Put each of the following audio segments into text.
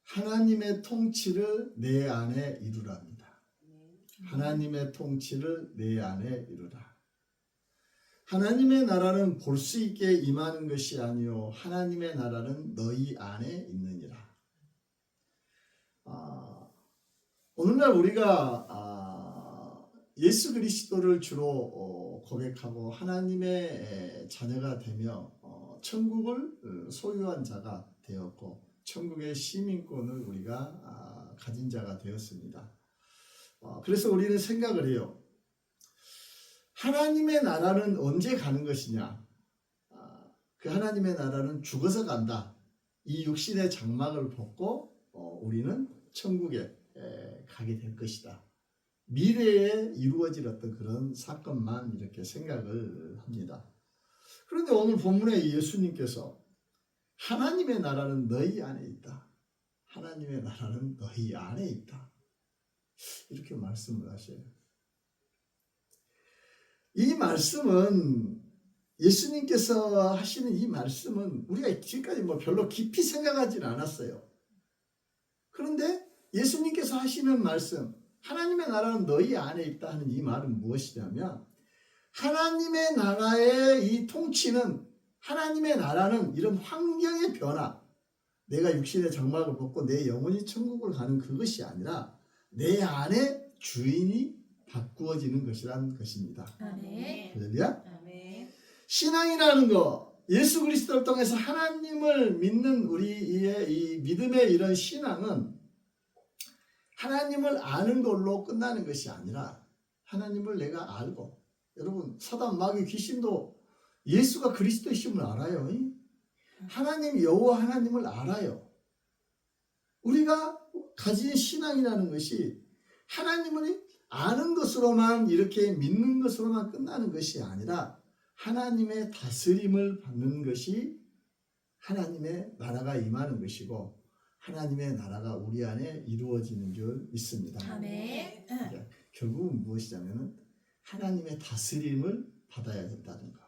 하나님의 통치를 내 안에 이루랍니다. 하나님의 통치를 내 안에 이루라. 하나님의 나라는 볼 수 있게 임하는 것이 아니요 하나님의 나라는 너희 안에 있느니라. 오늘날 우리가 예수 그리스도를 주로 고백하고 하나님의 자녀가 되며 천국을 소유한 자가 되었고 천국의 시민권을 우리가 가진 자가 되었습니다. 그래서 우리는 생각을 해요. 하나님의 나라는 언제 가는 것이냐? 그 하나님의 나라는 죽어서 간다. 이 육신의 장막을 벗고 우리는 천국에 가게 될 것이다. 미래에 이루어질 어떤 그런 사건만 이렇게 생각을 합니다. 그런데 오늘 본문에 예수님께서 하나님의 나라는 너희 안에 있다. 하나님의 나라는 너희 안에 있다. 이렇게 말씀을 하셔요. 이 말씀은 예수님께서 하시는 이 말씀은 우리가 지금까지 별로 깊이 생각하지는 않았어요. 그런데 예수님께서 하시는 말씀, 하나님의 나라는 너희 안에 있다 하는 이 말은 무엇이냐면 하나님의 나라의 이 통치는 하나님의 나라는 이런 환경의 변화, 내가 육신의 장막을 벗고 내 영혼이 천국을 가는 그것이 아니라 내 안에 주인이 바꾸어지는 것이라는 것입니다. 아멘. 할렐루야. 아멘. 신앙이라는 거, 예수 그리스도를 통해서 하나님을 믿는 우리의 이 믿음의 이런 신앙은 하나님을 아는 걸로 끝나는 것이 아니라 하나님을 내가 알고, 여러분 사단 마귀 귀신도 예수가 그리스도이심을 알아요. 하나님 여호와 하나님을 알아요. 우리가 가진 신앙이라는 것이 하나님을 아는 것으로만 이렇게 믿는 것으로만 끝나는 것이 아니라 하나님의 다스림을 받는 것이 하나님의 나라가 임하는 것이고 하나님의 나라가 우리 안에 이루어지는 줄 믿습니다. 아멘. 결국은 무엇이냐면 하나님의 다스림을 받아야 된다는 거.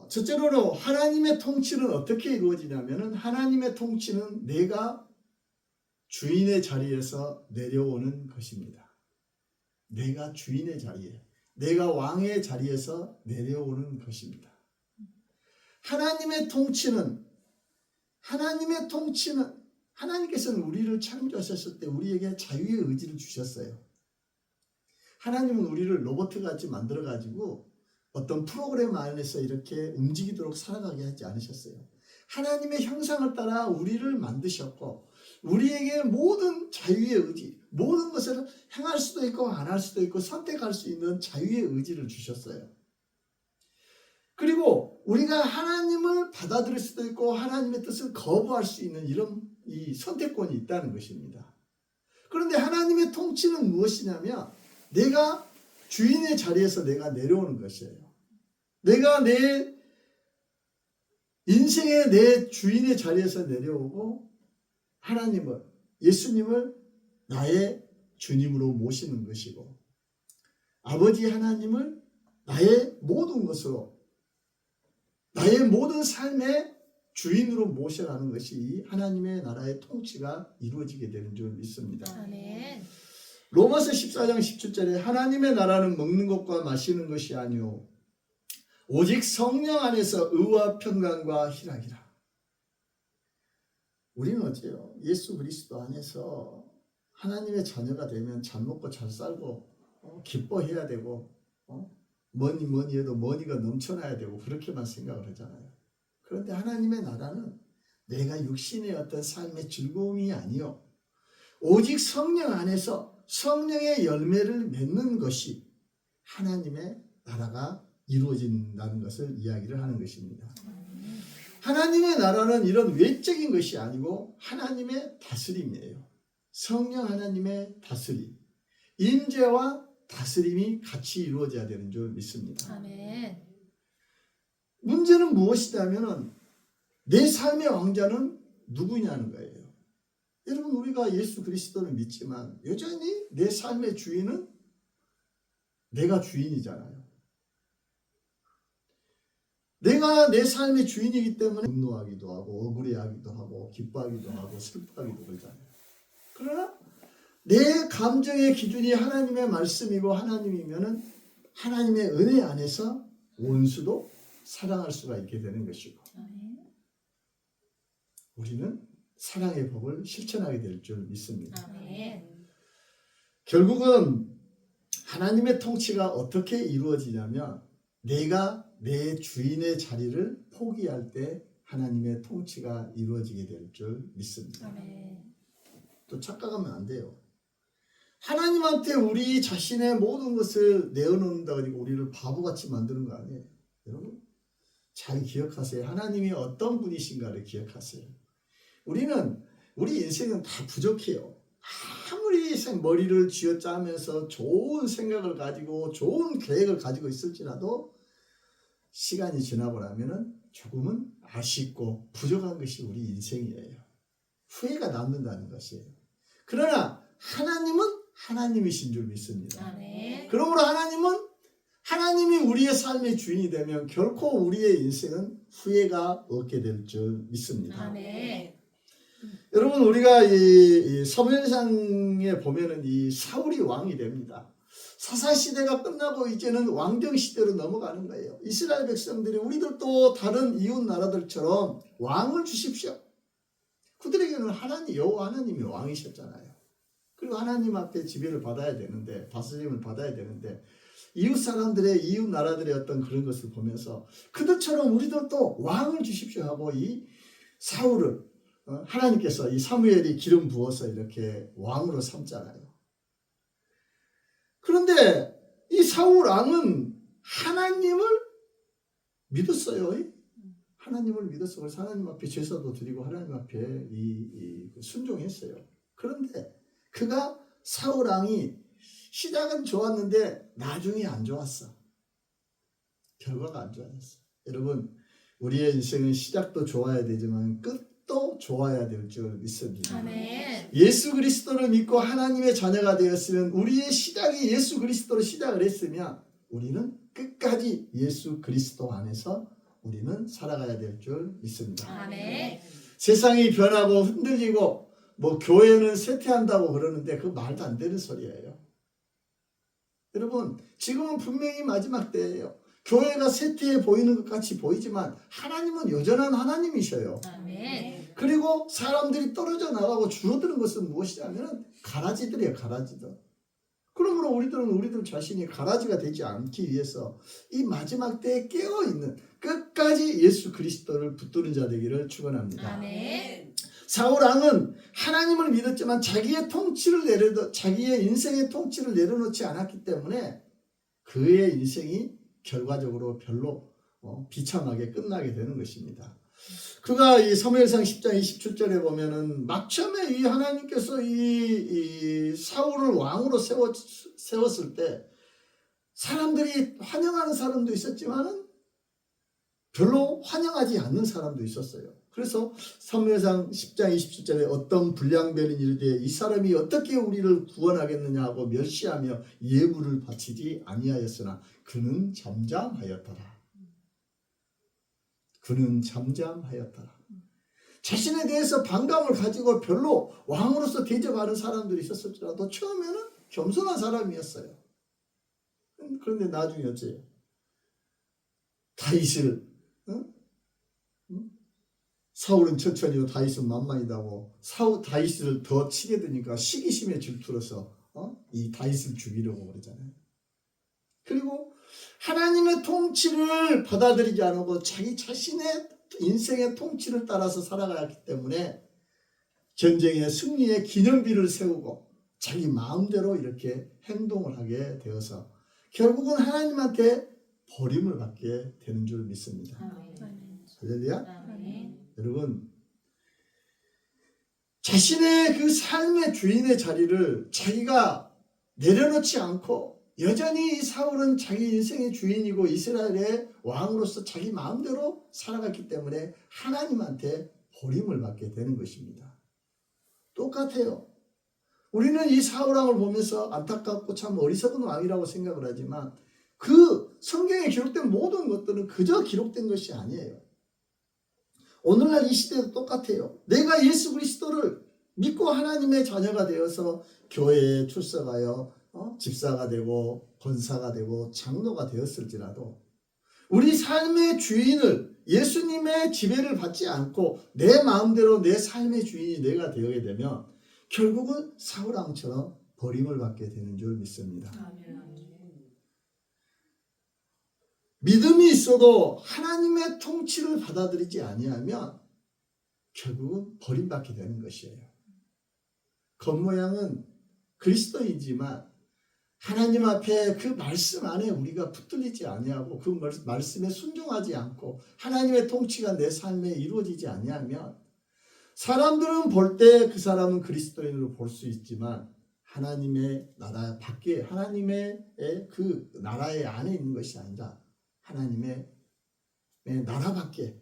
첫째로 하나님의 통치는 어떻게 이루어지냐면 하나님의 통치는 내가 주인의 자리에서 내려오는 것입니다. 내가 주인의 자리에, 내가 왕의 자리에서 내려오는 것입니다. 하나님의 통치는 하나님께서는 우리를 창조하셨을 때 우리에게 자유의 의지를 주셨어요. 하나님은 우리를 로봇같이 만들어가지고 어떤 프로그램 안에서 이렇게 움직이도록 살아가게 하지 않으셨어요. 하나님의 형상을 따라 우리를 만드셨고 우리에게 모든 자유의 의지, 모든 것을 행할 수도 있고 안 할 수도 있고 선택할 수 있는 자유의 의지를 주셨어요. 그리고 우리가 하나님을 받아들일 수도 있고 하나님의 뜻을 거부할 수 있는 이런 이 선택권이 있다는 것입니다. 그런데 하나님의 통치는 무엇이냐면 내가 주인의 자리에서 내가 내려오는 것이에요. 내가 내 인생의 내 주인의 자리에서 내려오고 하나님을, 예수님을 나의 주님으로 모시는 것이고 아버지 하나님을 나의 모든 것으로 나의 모든 삶의 주인으로 모셔가는 것이 하나님의 나라의 통치가 이루어지게 되는 줄 믿습니다. 아멘. 로마서 14장 17절에 하나님의 나라는 먹는 것과 마시는 것이 아니오 오직 성령 안에서 의와 평강과 희락이라. 우리는 어째요? 예수 그리스도 안에서 하나님의 자녀가 되면 잘 먹고 잘 살고 기뻐해야 되고 뭐니 해도 머니가 넘쳐나야 되고 그렇게만 생각을 하잖아요. 그런데 하나님의 나라는 내가 육신의 어떤 삶의 즐거움이 아니요 오직 성령 안에서 성령의 열매를 맺는 것이 하나님의 나라가 이루어진다는 것을 이야기를 하는 것입니다. 하나님의 나라는 이런 외적인 것이 아니고 하나님의 다스림이에요. 성령 하나님의 다스림, 임재와 다스림이 같이 이루어져야 되는 줄 믿습니다. 아멘. 문제는 무엇이냐면 내 삶의 왕자는 누구냐는 거예요. 여러분 우리가 예수 그리스도를 믿지만 여전히 내 삶의 주인은 내가 주인이잖아요. 내가 내 삶의 주인이기 때문에 분노하기도 하고 억울해하기도 하고 기뻐하기도 하고 슬퍼하기도 그러잖아요. 그러나 내 감정의 기준이 하나님의 말씀이고 하나님이면은 하나님의 은혜 안에서 원수도 사랑할 수가 있게 되는 것이고, 우리는 사랑의 법을 실천하게 될 줄 믿습니다. 결국은 하나님의 통치가 어떻게 이루어지냐면, 내가 내 주인의 자리를 포기할 때 하나님의 통치가 이루어지게 될 줄 믿습니다. 또 착각하면 안 돼요. 하나님한테 우리 자신의 모든 것을 내어놓는다고 하니까 우리를 바보같이 만드는 거 아니에요. 여러분 잘 기억하세요. 하나님이 어떤 분이신가를 기억하세요. 우리 인생은 다 부족해요. 아무리 머리를 쥐어짜면서 좋은 생각을 가지고 좋은 계획을 가지고 있을지라도 시간이 지나고 나면은 조금은 아쉽고 부족한 것이 우리 인생이에요. 후회가 남는다는 것이에요. 그러나 하나님은 하나님이신 줄 믿습니다. 그러므로 하나님이 우리의 삶의 주인이 되면 결코 우리의 인생은 후회가 없게 될 줄 믿습니다. 여러분 우리가 이 사무엘상에 보면은 이 사울이 왕이 됩니다. 사사 시대가 끝나고 이제는 왕정 시대로 넘어가는 거예요. 이스라엘 백성들이 우리들도 다른 이웃 나라들처럼 왕을 주십시오. 그들에게는 여호와 하나님이 왕이셨잖아요. 그리고 하나님 앞에 지배를 받아야 되는데, 다스림을 받아야 되는데, 이웃 나라들의 어떤 그런 것을 보면서 그들처럼 우리들도 왕을 주십시오 하고 이 사울을 하나님께서 이 사무엘이 기름 부어서 이렇게 왕으로 삼잖아요. 그런데 이 사울 왕은 하나님을 믿었어요. 하나님을 믿어서 그래서 하나님 앞에 제사도 드리고 하나님 앞에 순종했어요. 그런데 그가 사울 왕이 시작은 좋았는데 나중에 안 좋았어. 결과가 안 좋아졌어. 여러분 우리의 인생은 시작도 좋아야 되지만 끝도 좋아야 될 줄 믿습니다. 예수 그리스도를 믿고 하나님의 자녀가 되었으면, 우리의 시작이 예수 그리스도로 시작을 했으면 우리는 끝까지 예수 그리스도 안에서 우리는 살아가야 될 줄 믿습니다. 세상이 변하고 흔들리고 교회는 쇠퇴한다고 그러는데 그 말도 안 되는 소리예요. 여러분 지금은 분명히 마지막 때예요. 교회가 쇠퇴해 보이는 것 같이 보이지만 하나님은 여전한 하나님이셔요. 그리고 사람들이 떨어져 나가고 줄어드는 것은 무엇이냐면 가라지들이에요. 가라지들. 그러므로 우리들 자신이 가라지가 되지 않기 위해서 이 마지막 때에 깨어있는, 끝까지 예수 그리스도를 붙드는 자 되기를 축원합니다. 사울 왕은 하나님을 믿었지만 자기의 인생의 통치를 내려놓지 않았기 때문에 그의 인생이 결과적으로 별로 비참하게 끝나게 되는 것입니다. 그가 이 사무엘상 10장 27절에 보면은 막참에 이 하나님께서 이 사울을 왕으로 세웠을 때 사람들이 환영하는 사람도 있었지만은 별로 환영하지 않는 사람도 있었어요. 그래서 사무엘상 10장 27절에 어떤 불량배는 이르되 이 사람이 어떻게 우리를 구원하겠느냐 하고 멸시하며 예물을 바치지 아니하였으나 그는 잠잠하였더라. 그는 잠잠하였더라. 자신에 대해서 반감을 가지고 별로 왕으로서 대접하는 사람들이 있었을지라도 처음에는 겸손한 사람이었어요. 그런데 나중에 어째요? 다윗을 사울은 천천히요 다윗은 만만이다고 다윗을 더 치게 되니까 시기심에 질투로서 이 다윗을 죽이려고 그러잖아요. 그리고 하나님의 통치를 받아들이지 않고 자기 자신의 인생의 통치를 따라서 살아가기 때문에 전쟁의 승리의 기념비를 세우고 자기 마음대로 이렇게 행동을 하게 되어서 결국은 하나님한테 버림을 받게 되는 줄 믿습니다. 할렐루야. 여러분 자신의 그 삶의 주인의 자리를 자기가 내려놓지 않고 여전히 사울은 자기 인생의 주인이고 이스라엘의 왕으로서 자기 마음대로 살아갔기 때문에 하나님한테 버림을 받게 되는 것입니다. 똑같아요. 우리는 이 사울 왕을 보면서 안타깝고 참 어리석은 왕이라고 생각을 하지만 그 성경에 기록된 모든 것들은 그저 기록된 것이 아니에요. 오늘날 이 시대도 똑같아요. 내가 예수 그리스도를 믿고 하나님의 자녀가 되어서 교회에 출석하여 집사가 되고 권사가 되고 장로가 되었을지라도 우리 삶의 주인을 예수님의 지배를 받지 않고 내 마음대로 내 삶의 주인이 내가 되게 되면 결국은 사울왕처럼 버림을 받게 되는 줄 믿습니다. 믿음이 있어도 하나님의 통치를 받아들이지 아니하면 결국은 버림받게 되는 것이에요. 겉모양은 그리스도이지만 하나님 앞에 그 말씀 안에 우리가 붙들리지 아니하고 그 말씀에 순종하지 않고 하나님의 통치가 내 삶에 이루어지지 아니하면 사람들은 볼 때 그 사람은 그리스도인으로 볼 수 있지만 하나님의 나라 밖에 하나님의 그 나라의 안에 있는 것이 아니라 하나님의 나라 밖에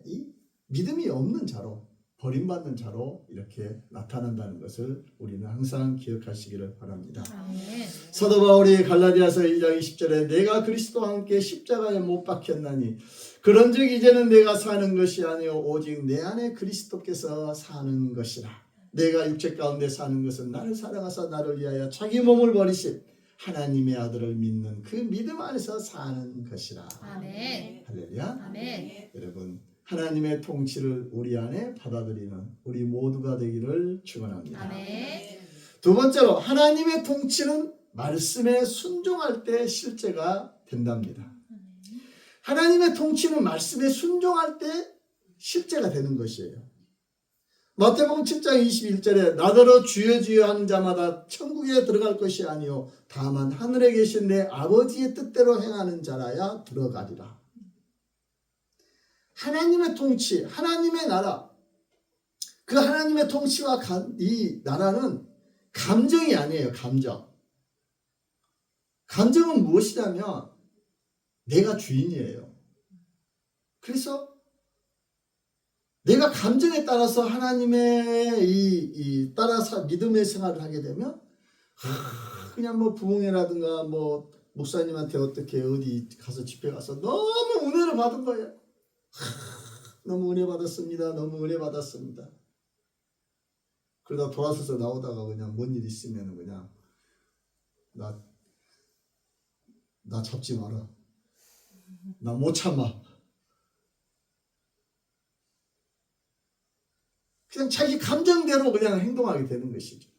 이 믿음이 없는 자로 버림받는 자로 이렇게 나타난다는 것을 우리는 항상 기억하시기를 바랍니다. 아멘. 사도 바울이 갈라디아서 2장 20절에 내가 그리스도와 함께 십자가에 못 박혔나니 그런즉 이제는 내가 사는 것이 아니요 오직 내 안에 그리스도께서 사는 것이라. 내가 육체 가운데 사는 것은 나를 사랑하사 나를 위하여 자기 몸을 버리신 하나님의 아들을 믿는 그 믿음 안에서 사는 것이라. 아멘. 할렐루야. 아멘. 여러분 하나님의 통치를 우리 안에 받아들이는 우리 모두가 되기를 축원합니다. 아멘. 두 번째로 하나님의 통치는 말씀에 순종할 때 실제가 된답니다. 하나님의 통치는 말씀에 순종할 때 실제가 되는 것이에요. 마태복음 7장 21절에 나더러 주여 주여 하는 자마다 천국에 들어갈 것이 아니요 다만 하늘에 계신 내 아버지의 뜻대로 행하는 자라야 들어가리라. 하나님의 통치, 하나님의 나라, 그 하나님의 통치와 이 나라는 감정이 아니에요. 감정은 무엇이냐면 내가 주인이에요. 그래서 내가 감정에 따라서 하나님의 따라서 믿음의 생활을 하게 되면 그냥 뭐 부흥회라든가 뭐 목사님한테 어떻게 어디 가서 집회 가서 너무 은혜를 받은 거예요. 너무 은혜 받았습니다. 너무 은혜 받았습니다. 그러다 돌아서서 나오다가 그냥 뭔 일 있으면 그냥 나 잡지 마라. 나 못 참아. 그냥 자기 감정대로 그냥 행동하게 되는 것이죠.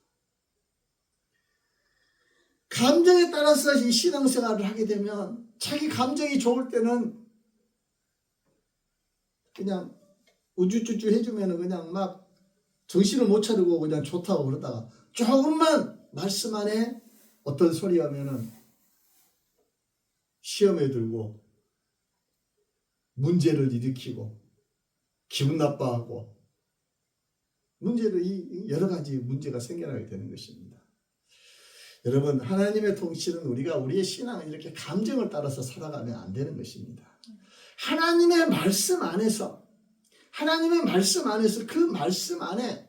감정에 따라서 이 신앙생활을 하게 되면 자기 감정이 좋을 때는 그냥 우쭈쭈쭈 해주면 그냥 막 정신을 못 차리고 그냥 좋다고 그러다가 조금만 말씀 안에 어떤 소리 하면은 시험에 들고 문제를 일으키고 기분 나빠하고 문제를 여러 가지 문제가 생겨나게 되는 것입니다. 여러분 하나님의 통치는 우리가 우리의 신앙을 이렇게 감정을 따라서 살아가면 안 되는 것입니다. 하나님의 말씀 안에서 그 말씀 안에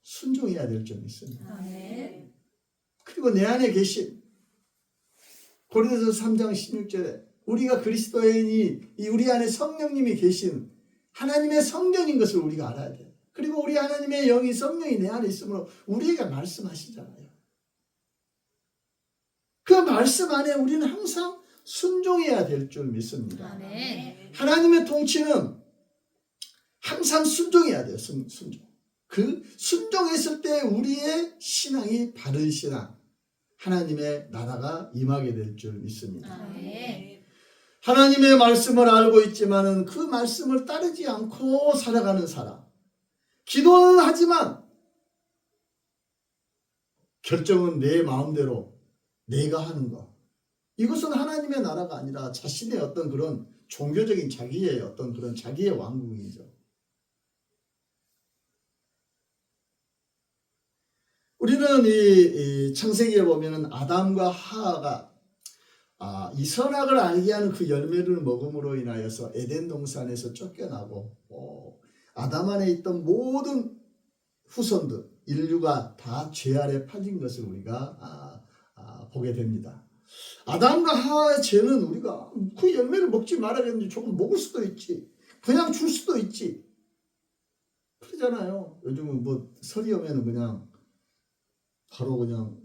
순종해야 될 점이 있습니다. 아멘. 그리고 내 안에 계신 고린도서 3장 16절에 우리가 그리스도인이 우리 안에 성령님이 계신 하나님의 성전인 것을 우리가 알아야 돼요. 그리고 우리 하나님의 영이 성령이 내 안에 있으므로 우리에게 말씀하시잖아요. 그 말씀 안에 우리는 항상 순종해야 될 줄 믿습니다. 아멘. 하나님의 통치는 항상 순종해야 돼요. 순종. 그 순종했을 때 우리의 신앙이 바른 신앙, 하나님의 나라가 임하게 될 줄 믿습니다. 아멘. 하나님의 말씀을 알고 있지만은 그 말씀을 따르지 않고 살아가는 사람. 기도는 하지만 결정은 내 마음대로 내가 하는 것. 이것은 하나님의 나라가 아니라 자신의 어떤 그런 종교적인 자기의 어떤 그런 자기의 왕국이죠. 우리는 이 창세기에 보면은 아담과 하와가 이 선악을 알게 하는 그 열매를 먹음으로 인하여서 에덴 동산에서 쫓겨나고 아담 안에 있던 모든 후손들 인류가 다 죄 아래 팔린 것을 우리가 보게 됩니다. 아담과 하와의 죄는 우리가 그 열매를 먹지 말아야겠는지 조금 먹을 수도 있지. 그냥 줄 수도 있지. 그러잖아요. 요즘은 뭐 설이 오면은 그냥 바로 그냥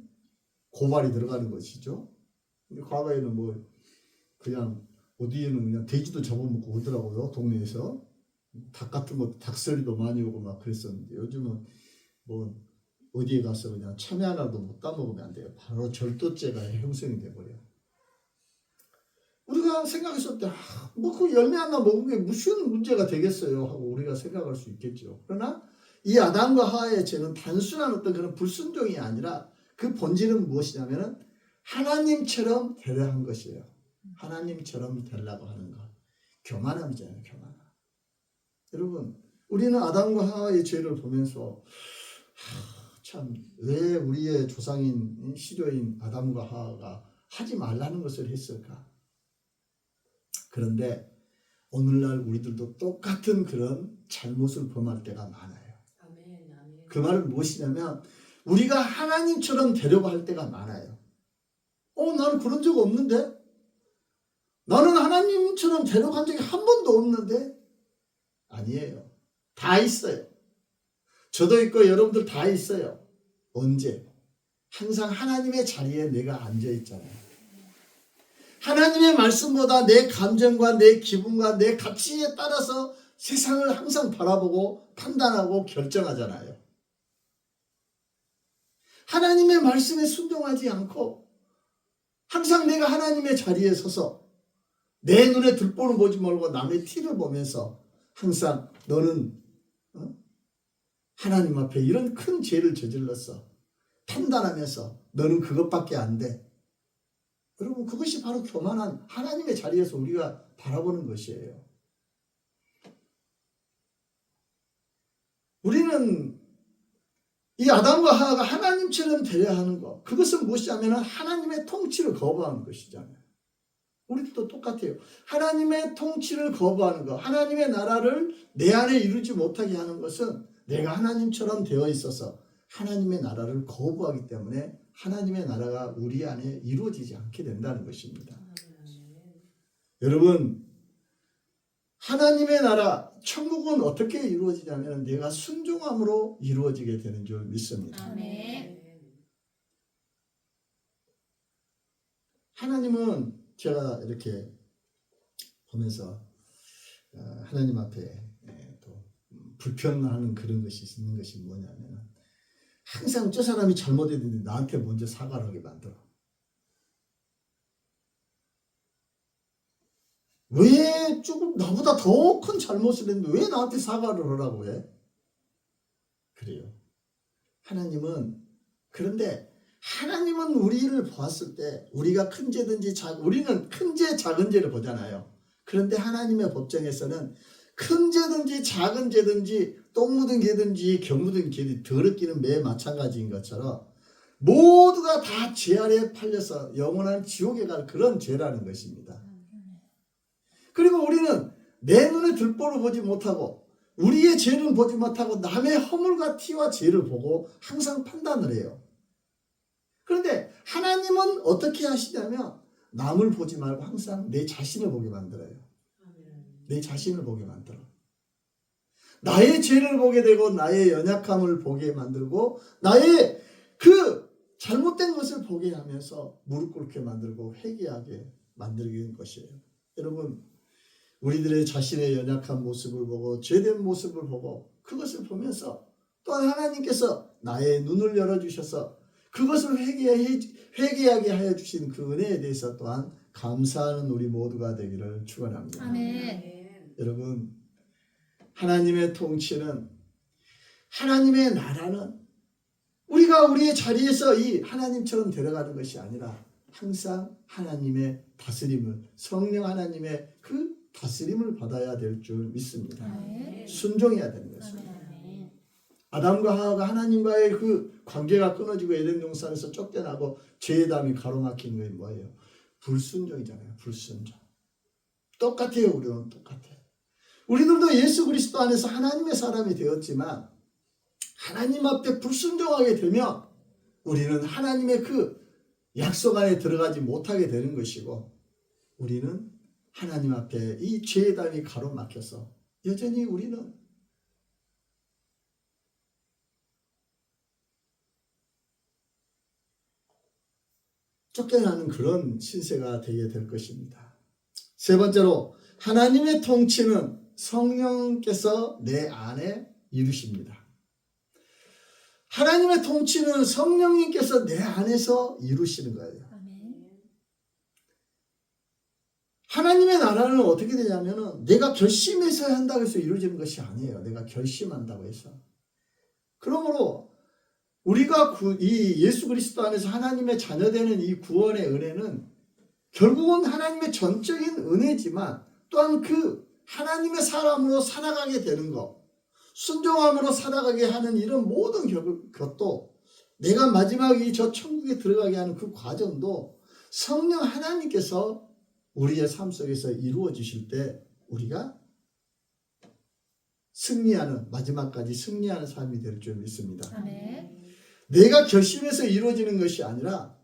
고발이 들어가는 것이죠. 근데 과거에는 뭐 그냥 어디에는 그냥 돼지도 잡아먹고 오더라고요. 동네에서. 닭 같은 거 닭서리도 많이 오고 막 그랬었는데 요즘은 뭐 어디에 가서 그냥 참외 하나도 못 따먹으면 안 돼요. 바로 절도죄가 형성이 돼버려요. 우리가 생각했을 때 뭐 그 열매 하나 먹은 게 무슨 문제가 되겠어요 하고 우리가 생각할 수 있겠죠. 그러나 이 아담과 하와의 죄는 단순한 어떤 그런 불순종이 아니라 그 본질은 무엇이냐면은 하나님처럼 되려 한 것이에요. 하나님처럼 되려고 하는 것. 교만함이잖아요. 교만함. 여러분 우리는 아담과 하와의 죄를 보면서 참 왜 우리의 조상인 시조인 아담과 하와가 하지 말라는 것을 했을까? 그런데 오늘날 우리들도 똑같은 그런 잘못을 범할 때가 많아요. 아멘. 아멘. 그 말은 무엇이냐면 우리가 하나님처럼 되려고 할 때가 많아요. 나는 그런 적 없는데? 나는 하나님처럼 되려고 한 적이 한 번도 없는데? 아니에요. 다 있어요. 저도 있고 여러분들 다 있어요. 언제? 항상 하나님의 자리에 내가 앉아 있잖아요. 하나님의 말씀보다 내 감정과 내 기분과 내 가치에 따라서 세상을 항상 바라보고 판단하고 결정하잖아요. 하나님의 말씀에 순종하지 않고 항상 내가 하나님의 자리에 서서 내 눈에 들보는 보지 말고 남의 티를 보면서 항상 너는 하나님 앞에 이런 큰 죄를 저질렀어. 판단하면서 너는 그것밖에 안 돼. 여러분 그것이 바로 교만한 하나님의 자리에서 우리가 바라보는 것이에요. 우리는 이 아담과 하와가 하나님처럼 되려 하는 것, 그것은 무엇이냐면 하나님의 통치를 거부하는 것이잖아요. 우리도 똑같아요. 하나님의 통치를 거부하는 것, 하나님의 나라를 내 안에 이루지 못하게 하는 것은 내가 하나님처럼 되어 있어서 하나님의 나라를 거부하기 때문에 하나님의 나라가 우리 안에 이루어지지 않게 된다는 것입니다. 여러분 하나님의 나라 천국은 어떻게 이루어지냐면 내가 순종함으로 이루어지게 되는 줄 믿습니다. 아멘. 하나님은 제가 이렇게 보면서 하나님 앞에 또 불평하는 그런 것이 있는 것이 뭐냐면 항상 저 사람이 잘못했는데 나한테 먼저 사과를 하게 만들어. 왜 조금 나보다 더 큰 잘못을 했는데 왜 나한테 사과를 하라고 해? 그래요. 하나님은 그런데 하나님은 우리를 보았을 때 우리가 큰 죄든지 우리는 큰 죄 작은 죄를 보잖아요. 그런데 하나님의 법정에서는 큰 죄든지 작은 죄든지 똥 묻은 개든지 겨 묻은 개든지 더럽기는 매 마찬가지인 것처럼 모두가 다 죄 아래에 팔려서 영원한 지옥에 갈 그런 죄라는 것입니다. 그리고 우리는 내 눈에 들보를 보지 못하고 우리의 죄는 보지 못하고 남의 허물과 티와 죄를 보고 항상 판단을 해요. 그런데 하나님은 어떻게 하시냐면 남을 보지 말고 항상 내 자신을 보게 만들어요. 내 자신을 보게 만들어. 나의 죄를 보게 되고 나의 연약함을 보게 만들고 나의 그 잘못된 것을 보게 하면서 무릎 꿇게 만들고 회개하게 만들는 것이에요. 여러분 우리들의 자신의 연약한 모습을 보고 죄된 모습을 보고 그것을 보면서 또한 하나님께서 나의 눈을 열어주셔서 그것을 회개하게 하여 주신 그 은혜에 대해서 또한 감사하는 우리 모두가 되기를 축원합니다. 아멘. 여러분 하나님의 통치는 하나님의 나라는 우리가 우리의 자리에서 이 하나님처럼 데려가는 것이 아니라 항상 하나님의 다스림을 성령 하나님의 그 다스림을 받아야 될 줄 믿습니다. 아멘. 순종해야 되는 것입니다. 아멘. 아담과 하와가 하나님과의 그 관계가 끊어지고 에덴 동산에서 쫓겨나고 죄의 담이 가로막힌 게 뭐예요? 불순종이잖아요. 불순종. 똑같아요. 우리는 똑같아요. 우리들도 예수 그리스도 안에서 하나님의 사람이 되었지만 하나님 앞에 불순종하게 되면 우리는 하나님의 그 약속 안에 들어가지 못하게 되는 것이고, 우리는 하나님 앞에 이 죄의 담이 가로막혀서 여전히 우리는 쫓겨나는 그런 신세가 되게 될 것입니다. 세 번째로, 하나님의 통치는 성령께서 내 안에 이루십니다. 하나님의 통치는 성령님께서 내 안에서 이루시는 거예요. 아멘. 하나님의 나라는 어떻게 되냐면은 내가 결심해서 한다고 해서 이루어지는 것이 아니에요. 내가 결심한다고 해서. 그러므로 우리가 이 예수 그리스도 안에서 하나님의 자녀되는 이 구원의 은혜는 결국은 하나님의 전적인 은혜지만 또한 그 하나님의 사람으로 살아가게 되는 것, 순종함으로 살아가게 하는 이런 모든 것도, 내가 마지막에 저 천국에 들어가게 하는 그 과정도 성령 하나님께서 우리의 삶 속에서 이루어 주실 때 우리가 승리하는, 마지막까지 승리하는 삶이 될 줄 믿습니다. 아멘. 내가 결심해서 이루어지는 것이 아니라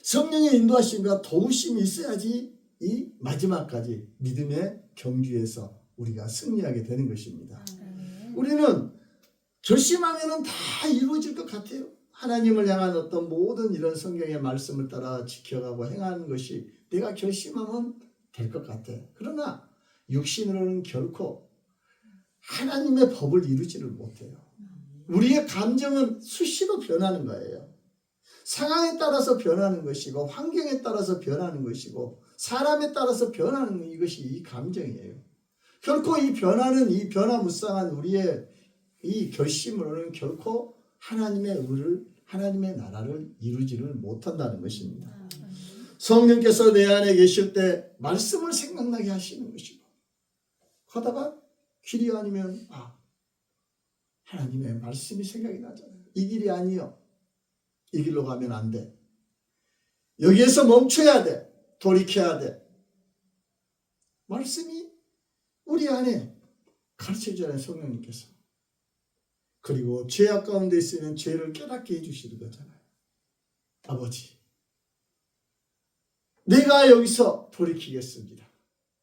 성령의 인도하심과 도우심이 있어야지 이 마지막까지 믿음의 경주에서 우리가 승리하게 되는 것입니다. 아멘. 우리는 결심하면 다 이루어질 것 같아요. 하나님을 향한 어떤 모든 이런 성경의 말씀을 따라 지켜가고 행하는 것이 내가 결심하면 될 것 같아. 그러나 육신으로는 결코 하나님의 법을 이루지를 못해요. 우리의 감정은 수시로 변하는 거예요. 상황에 따라서 변하는 것이고, 환경에 따라서 변하는 것이고, 사람에 따라서 변하는 이것이 이 감정이에요. 결코 이 변화는, 이 변화무쌍한 우리의 이 결심으로는 결코 하나님의 의를, 하나님의 나라를 이루지를 못한다는 것입니다. 성령께서 내 안에 계실 때 말씀을 생각나게 하시는 것이고, 하다가 길이 아니면 하나님의 말씀이 생각이 나잖아요. 이 길이 아니요, 이 길로 가면 안 돼. 여기에서 멈춰야 돼. 돌이켜야 돼. 말씀이 우리 안에 가르쳐주잖아요, 성령님께서. 그리고 죄악 가운데 있으면 죄를 깨닫게 해주시는 거잖아요. 아버지, 내가 여기서 돌이키겠습니다.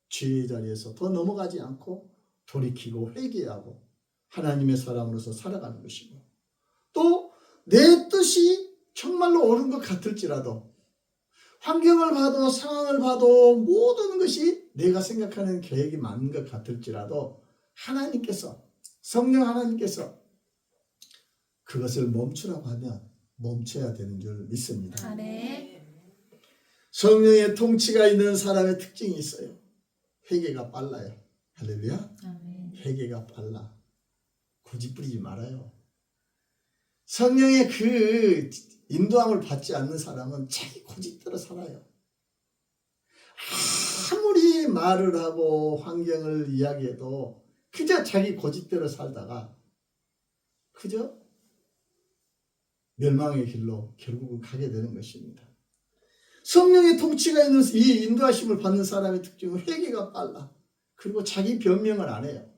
죄의 자리에서 더 넘어가지 않고 돌이키고 회개하고 하나님의 사람으로서 살아가는 것이고, 또 내 뜻이 정말로 옳은 것 같을지라도, 환경을 봐도 상황을 봐도 모든 것이 내가 생각하는 계획이 맞는 것 같을지라도 하나님께서, 성령 하나님께서 그것을 멈추라고 하면 멈춰야 되는 줄 믿습니다. 아멘. 성령의 통치가 있는 사람의 특징이 있어요. 회개가 빨라요. 할렐루야. 아멘. 회개가 빨라. 고집 부리지 말아요. 성령의 그 인도함을 받지 않는 사람은 자기 고집대로 살아요. 아무리 말을 하고 환경을 이야기해도 그저 자기 고집대로 살다가 그저 멸망의 길로 결국은 가게 되는 것입니다. 성령의 통치가 있는 이 인도하심을 받는 사람의 특징은 회개가 빨라. 그리고 자기 변명을 안 해요.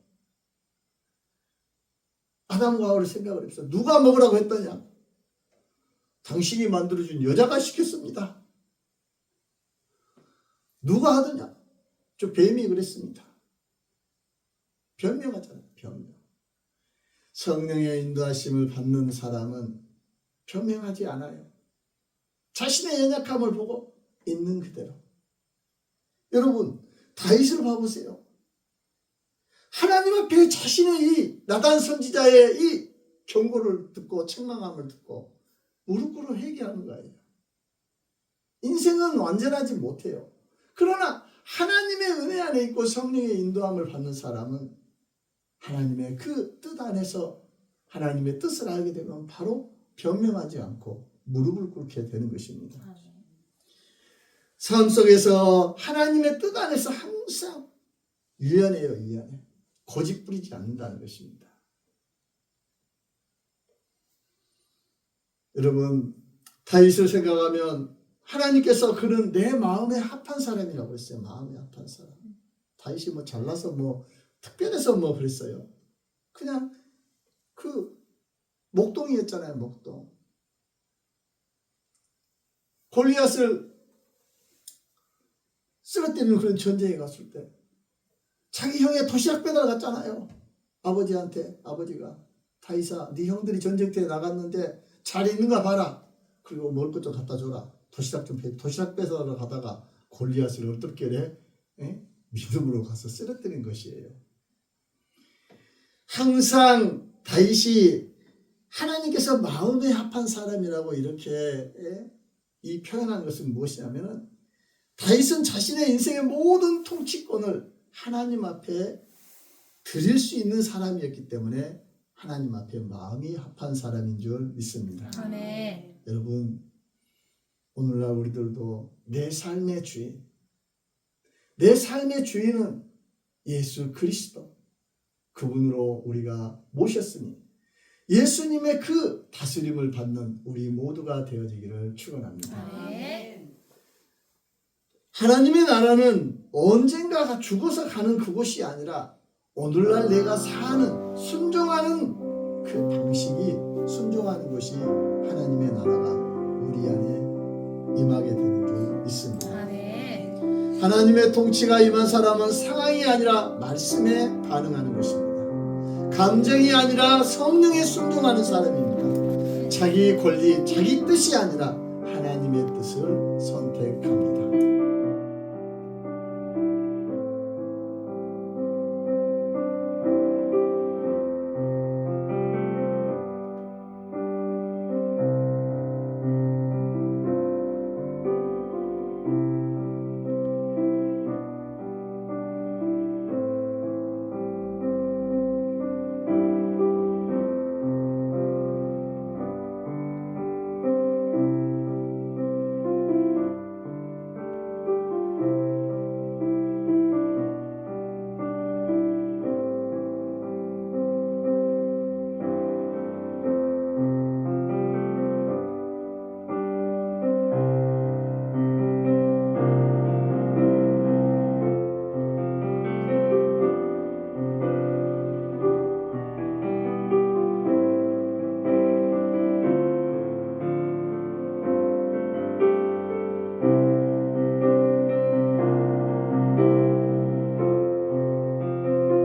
아담과 하와를 생각을 해보세요. 누가 먹으라고 했더냐? 당신이 만들어준 여자가 시켰습니다. 누가 하더냐? 저 뱀이 그랬습니다. 변명하잖아요. 변명. 성령의 인도하심을 받는 사람은 변명하지 않아요. 자신의 연약함을 보고 있는 그대로. 여러분, 다윗을 봐보세요. 하나님 앞에 자신의 이 나단 선지자의 이 경고를 듣고 책망함을 듣고 무릎 꿇어 회개하는 거예요. 인생은 완전하지 못해요. 그러나 하나님의 은혜 안에 있고 성령의 인도함을 받는 사람은 하나님의 그 뜻 안에서 하나님의 뜻을 알게 되면 바로 변명하지 않고 무릎을 꿇게 되는 것입니다. 삶 속에서 하나님의 뜻 안에서 항상 유연해요. 유연해. 고집 부리지 않는다는 것입니다. 여러분, 다윗을 생각하면 하나님께서 그는 내 마음에 합한 사람이라고 했어요. 마음에 합한 사람. 다윗이 뭐 잘나서 뭐 특별해서 뭐 그랬어요. 그냥 그 목동이었잖아요. 목동. 골리앗을 쓰러뜨리는 그런 전쟁에 갔을 때 자기 형의 도시락 배달 갔잖아요. 아버지한테 아버지가 다이사 네 형들이 전쟁터에 나갔는데 잘 있는가 봐라. 그리고 먹을 것 좀 갖다 줘라. 도시락 뺏어러 가다가 골리앗을 어떻게 해? 믿음으로 가서 쓰러뜨린 것이에요. 항상 다윗이 하나님께서 마음에 합한 사람이라고 이렇게 이 표현한 것은 무엇이냐면은 다윗은 자신의 인생의 모든 통치권을 하나님 앞에 드릴 수 있는 사람이었기 때문에 하나님 앞에 마음이 합한 사람인 줄 믿습니다. 아멘. 여러분, 오늘날 우리들도 내 삶의 주인은 예수 그리스도, 그분으로 우리가 모셨으니 예수님의 그 다스림을 받는 우리 모두가 되어지기를 축원합니다. 아멘. 하나님의 나라는 언젠가 죽어서 가는 그곳이 아니라 오늘날 내가 사는 순종하는 그 방식이 순종하는 것이 하나님의 나라가 우리 안에 임하게 되는 줄 믿습니다. 아멘. 하나님의 통치가 임한 사람은 상황이 아니라 말씀에 반응하는 것입니다. 감정이 아니라 성령에 순종하는 사람입니다. 자기 권리, 자기 뜻이 아니라 하나님의 뜻을